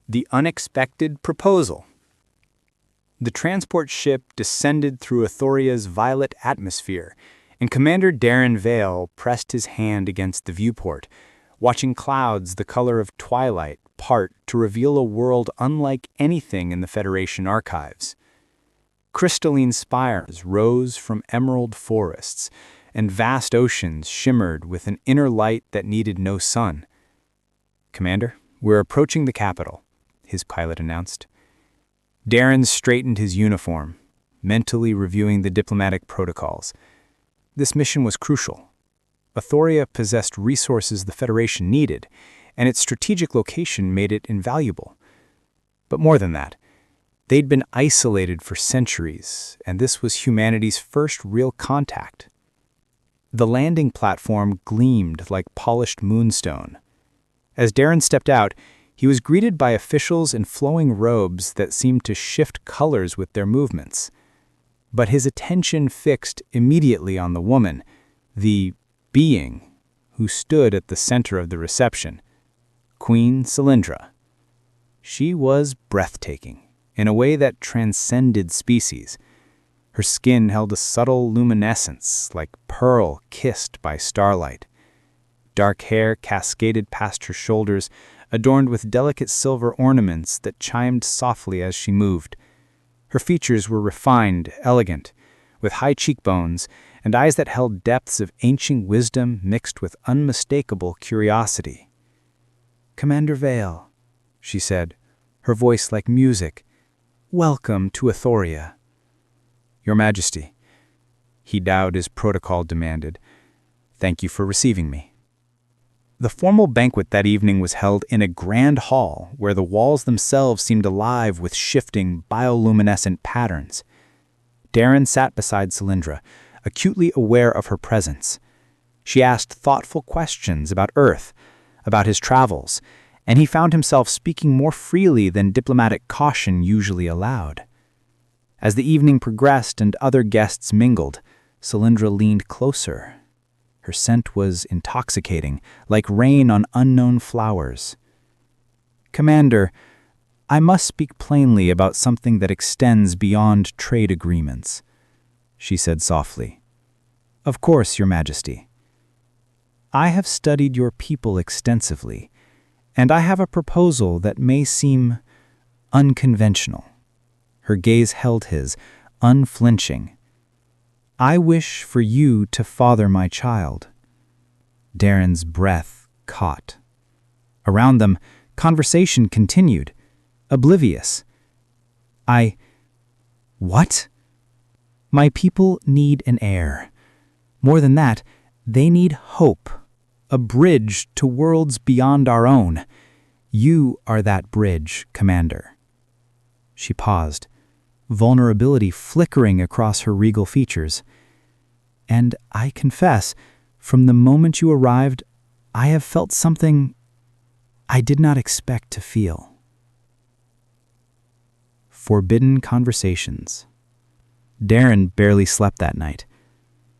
The unexpected proposal. The transport ship descended through Athoria's violet atmosphere, and Commander Darren Vale pressed his hand against the viewport, watching clouds the color of twilight part to reveal a world unlike anything in the Federation archives. Crystalline spires rose from emerald forests, and vast oceans shimmered with an inner light that needed no sun. "Commander, we're approaching the capital," his pilot announced. Darren straightened his uniform, mentally reviewing the diplomatic protocols. This mission was crucial. Athoria possessed resources the Federation needed, and its strategic location made it invaluable. But more than that, they'd been isolated for centuries, and this was humanity's first real contact. The landing platform gleamed like polished moonstone. As Darren stepped out, he was greeted by officials in flowing robes that seemed to shift colors with their movements. But his attention fixed immediately on the woman, the being, who stood at the center of the reception, Queen Cylindra. She was breathtaking, in a way that transcended species. Her skin held a subtle luminescence, like pearl kissed by starlight. Dark hair cascaded past her shoulders, adorned with delicate silver ornaments that chimed softly as she moved. Her features were refined, elegant, with high cheekbones and eyes that held depths of ancient wisdom mixed with unmistakable curiosity. "Commander Vale," she said, her voice like music, "welcome to Athoria." "Your Majesty," he bowed as protocol demanded. "Thank you for receiving me." The formal banquet that evening was held in a grand hall where the walls themselves seemed alive with shifting, bioluminescent patterns. Darren sat beside Cylindra, acutely aware of her presence. She asked thoughtful questions about Earth, about his travels, and he found himself speaking more freely than diplomatic caution usually allowed. As the evening progressed and other guests mingled, Cylindra leaned closer. Her scent was intoxicating, like rain on unknown flowers. "Commander, I must speak plainly about something that extends beyond trade agreements," she said softly. "Of course, Your Majesty. I have studied your people extensively, and I have a proposal that may seem unconventional." Her gaze held his, unflinching. "I wish for you to father my child." Darren's breath caught. Around them, conversation continued, oblivious. What? "My people need an heir. More than that, they need hope, a bridge to worlds beyond our own. You are that bridge, Commander." She paused, vulnerability flickering across her regal features. "And I confess, from the moment you arrived, I have felt something I did not expect to feel." Forbidden conversations. Darren barely slept that night.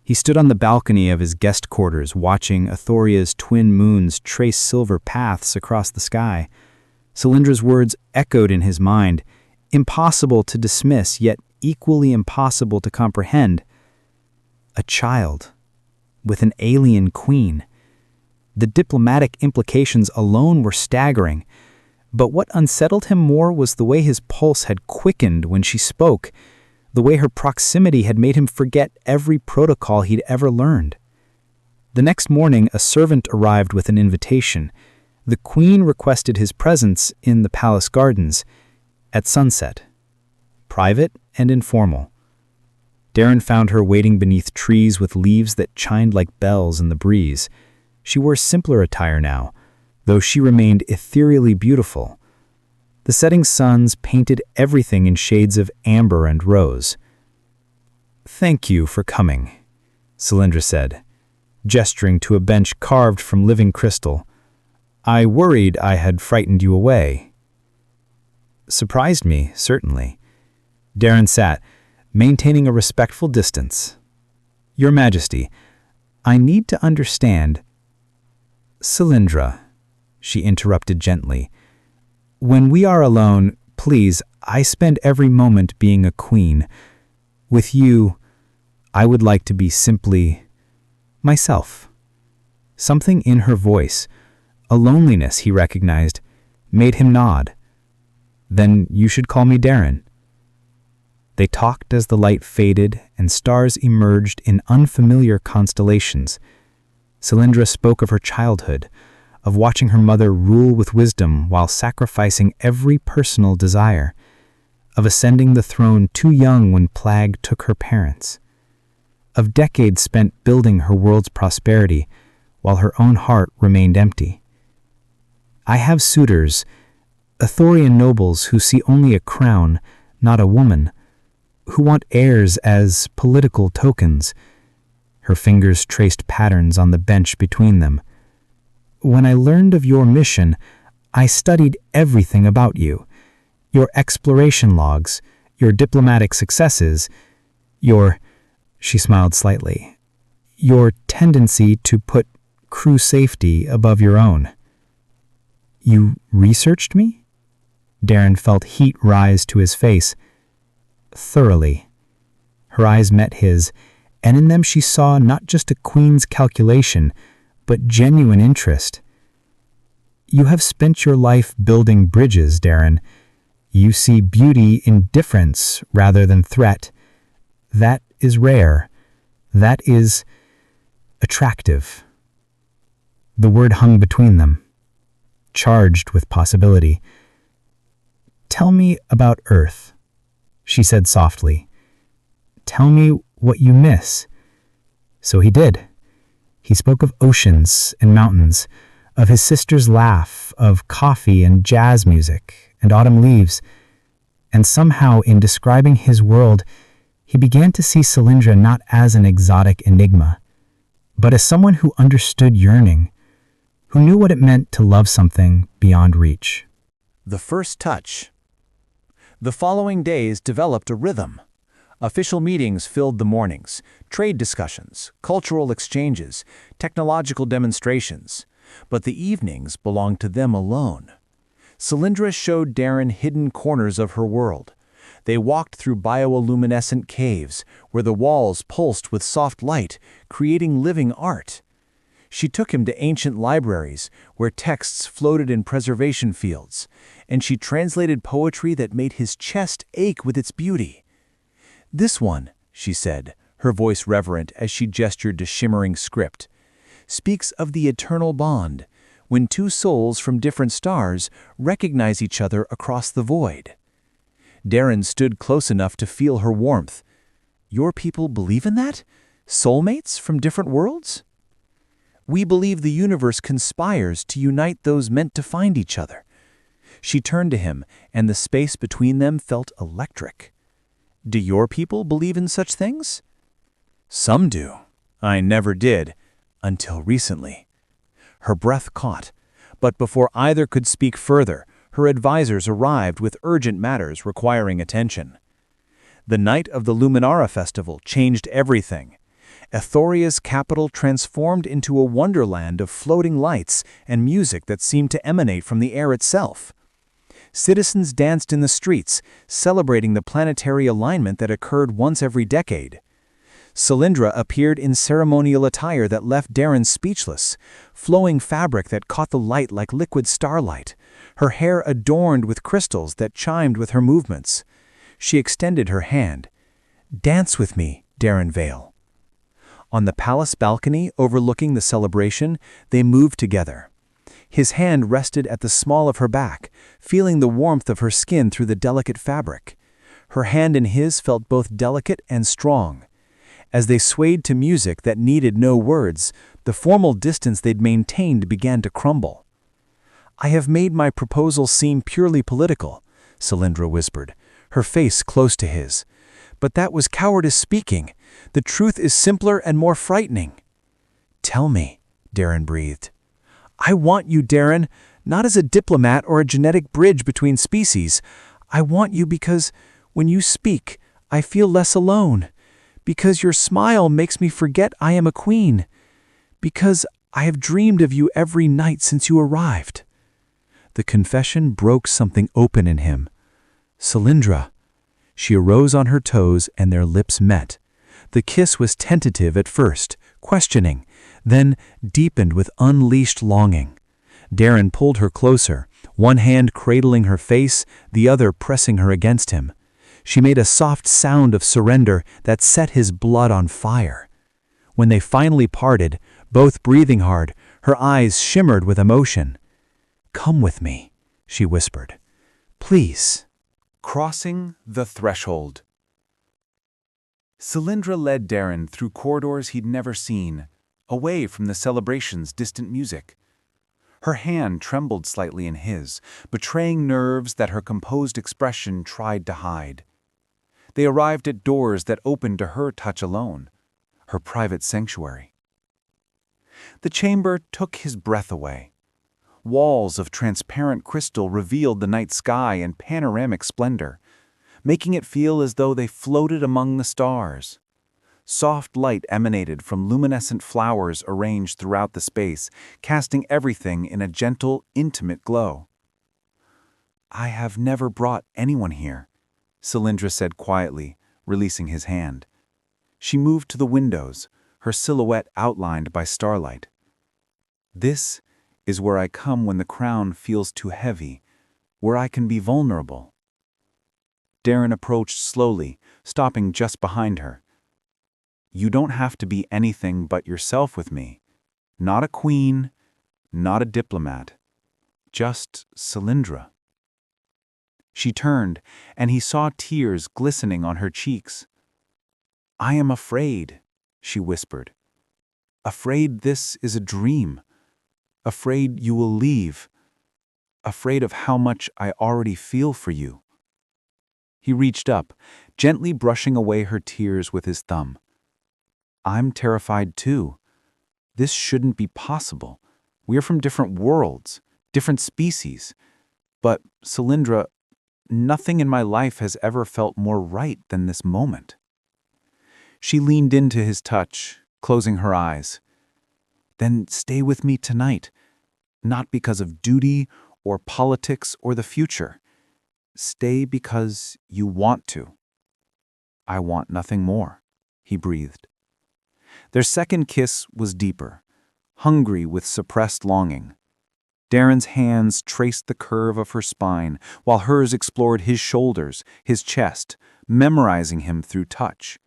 He stood on the balcony of his guest quarters watching Athoria's twin moons trace silver paths across the sky. Cylindra's words echoed in his mind, impossible to dismiss, yet equally impossible to comprehend. A child, with an alien queen. The diplomatic implications alone were staggering, but what unsettled him more was the way his pulse had quickened when she spoke, the way her proximity had made him forget every protocol he'd ever learned. The next morning, a servant arrived with an invitation. The queen requested his presence in the palace gardens at sunset. Private and informal. Darren found her waiting beneath trees with leaves that chimed like bells in the breeze. She wore simpler attire now, though she remained ethereally beautiful. The setting suns painted everything in shades of amber and rose. "Thank you for coming," Cylindra said, gesturing to a bench carved from living crystal. "I worried I had frightened you away." "Surprised me, certainly." Darren sat, maintaining a respectful distance. "Your Majesty, I need to understand." "Cylindra," she interrupted gently, When we are alone, please, I spend every moment being a queen. With you, I would like to be simply myself. Something in her voice, a loneliness he recognized, made him nod. Then you should call me Darren. They talked as the light faded and stars emerged in unfamiliar constellations. Cylindra spoke of her childhood, of watching her mother rule with wisdom while sacrificing every personal desire, of ascending the throne too young when plague took her parents, of decades spent building her world's prosperity while her own heart remained empty. I have suitors, Athorian nobles who see only a crown, not a woman, who want heirs as political tokens. Her fingers traced patterns on the bench between them. When I learned of your mission, I studied everything about you. Your exploration logs, your diplomatic successes, she smiled slightly, your tendency to put crew safety above your own. You researched me? Darren felt heat rise to his face. Thoroughly. Her eyes met his, and in them she saw not just a queen's calculation, but genuine interest. You have spent your life building bridges, Darren. You see beauty in difference rather than threat. That is rare. That is attractive. The word hung between them, charged with possibility. Tell me about Earth, she said softly. Tell me what you miss. So he did. He spoke of oceans and mountains, of his sister's laugh, of coffee and jazz music and autumn leaves. And somehow, in describing his world, he began to see Cylindra not as an exotic enigma, but as someone who understood yearning, who knew what it meant to love something beyond reach. The first touch. The following days developed a rhythm. Official meetings filled the mornings, trade discussions, cultural exchanges, technological demonstrations. But the evenings belonged to them alone. Cylindra showed Darren hidden corners of her world. They walked through bioluminescent caves where the walls pulsed with soft light, creating living art. She took him to ancient libraries where texts floated in preservation fields, and she translated poetry that made his chest ache with its beauty. This one, she said, her voice reverent as she gestured to shimmering script, speaks of the eternal bond, when two souls from different stars recognize each other across the void. Darren stood close enough to feel her warmth. Your people believe in that? Soulmates from different worlds? We believe the universe conspires to unite those meant to find each other. She turned to him, and the space between them felt electric. Do your people believe in such things? Some do. I never did, until recently. Her breath caught, but before either could speak further, her advisors arrived with urgent matters requiring attention. The night of the Luminara festival changed everything. Ethoria's capital transformed into a wonderland of floating lights and music that seemed to emanate from the air itself. Citizens danced in the streets, celebrating the planetary alignment that occurred once every decade. Cylindra appeared in ceremonial attire that left Darren speechless, flowing fabric that caught the light like liquid starlight, her hair adorned with crystals that chimed with her movements. She extended her hand. Dance with me, Darren Vale. On the palace balcony overlooking the celebration, they moved together. His hand rested at the small of her back, feeling the warmth of her skin through the delicate fabric. Her hand in his felt both delicate and strong. As they swayed to music that needed no words, the formal distance they'd maintained began to crumble. I have made my proposal seem purely political, Cylindra whispered, her face close to his. But that was cowardice speaking. The truth is simpler and more frightening. Tell me, Darren breathed. I want you, Darren, not as a diplomat or a genetic bridge between species. I want you because, when you speak, I feel less alone. Because your smile makes me forget I am a queen. Because I have dreamed of you every night since you arrived. The confession broke something open in him. Cylindra. She arose on her toes and their lips met. The kiss was tentative at first, questioning, then deepened with unleashed longing. Darren pulled her closer, one hand cradling her face, the other pressing her against him. She made a soft sound of surrender that set his blood on fire. When they finally parted, both breathing hard, her eyes shimmered with emotion. "Come with me," she whispered. "Please." Crossing the threshold. Cylindra led Darren through corridors he'd never seen, away from the celebration's distant music. Her hand trembled slightly in his, betraying nerves that her composed expression tried to hide. They arrived at doors that opened to her touch alone, her private sanctuary. The chamber took his breath away. Walls of transparent crystal revealed the night sky in panoramic splendor, making it feel as though they floated among the stars. Soft light emanated from luminescent flowers arranged throughout the space, casting everything in a gentle, intimate glow. "I have never brought anyone here," Cylindra said quietly, releasing his hand. She moved to the windows, her silhouette outlined by starlight. "This is where I come when the crown feels too heavy, where I can be vulnerable." Darren approached slowly, stopping just behind her. "You don't have to be anything but yourself with me. Not a queen, not a diplomat. Just Cylindra." She turned, and he saw tears glistening on her cheeks. "I am afraid," she whispered. "Afraid this is a dream. Afraid you will leave. Afraid of how much I already feel for you." He reached up, gently brushing away her tears with his thumb. "I'm terrified too. This shouldn't be possible. We're from different worlds, different species. But, Cylindra, nothing in my life has ever felt more right than this moment." She leaned into his touch, closing her eyes. "Then stay with me tonight, not because of duty or politics or the future. Stay because you want to." "I want nothing more," he breathed. Their second kiss was deeper, hungry with suppressed longing. Darren's hands traced the curve of her spine, while hers explored his shoulders, his chest, memorizing him through touch.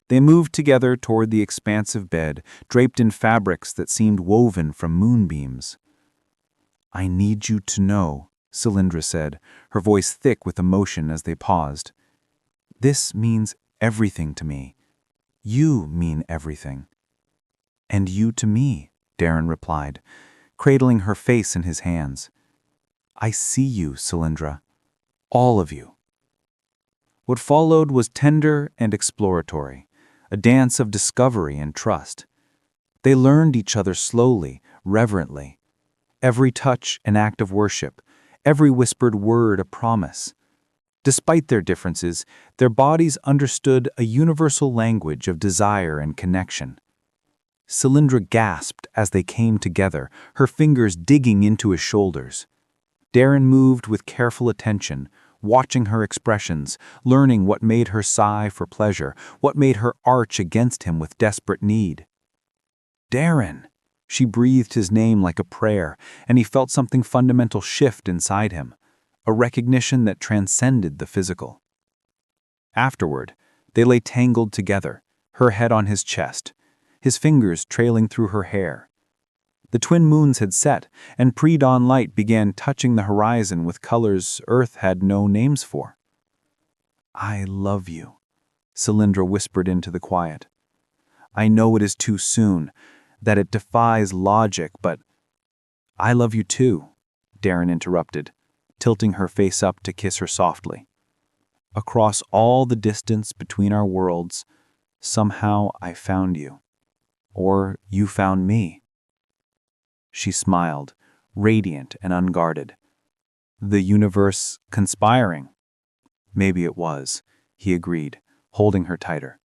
They moved together toward the expansive bed, draped in fabrics that seemed woven from moonbeams. "I need you to know," Cylindra said, her voice thick with emotion as they paused. "This means everything to me. You mean everything." "And you to me," Darren replied, cradling her face in his hands. "I see you, Cylindra. All of you." What followed was tender and exploratory, a dance of discovery and trust. They learned each other slowly, reverently. Every touch an act of worship, every whispered word a promise. Despite their differences, their bodies understood a universal language of desire and connection. Cylindra gasped as they came together, her fingers digging into his shoulders. Darren moved with careful attention, watching her expressions, learning what made her sigh for pleasure, what made her arch against him with desperate need. "Darren!" She breathed his name like a prayer, and he felt something fundamental shift inside him, a recognition that transcended the physical. Afterward, they lay tangled together, her head on his chest, his fingers trailing through her hair. The twin moons had set, and pre-dawn light began touching the horizon with colors Earth had no names for. "I love you," Cylindra whispered into the quiet. "I know it is too soon, that it defies logic, but—" "I love you too," Darren interrupted, tilting her face up to kiss her softly. "Across all the distance between our worlds, somehow I found you. Or you found me." She smiled, radiant and unguarded. "The universe conspiring?" "Maybe it was," he agreed, holding her tighter.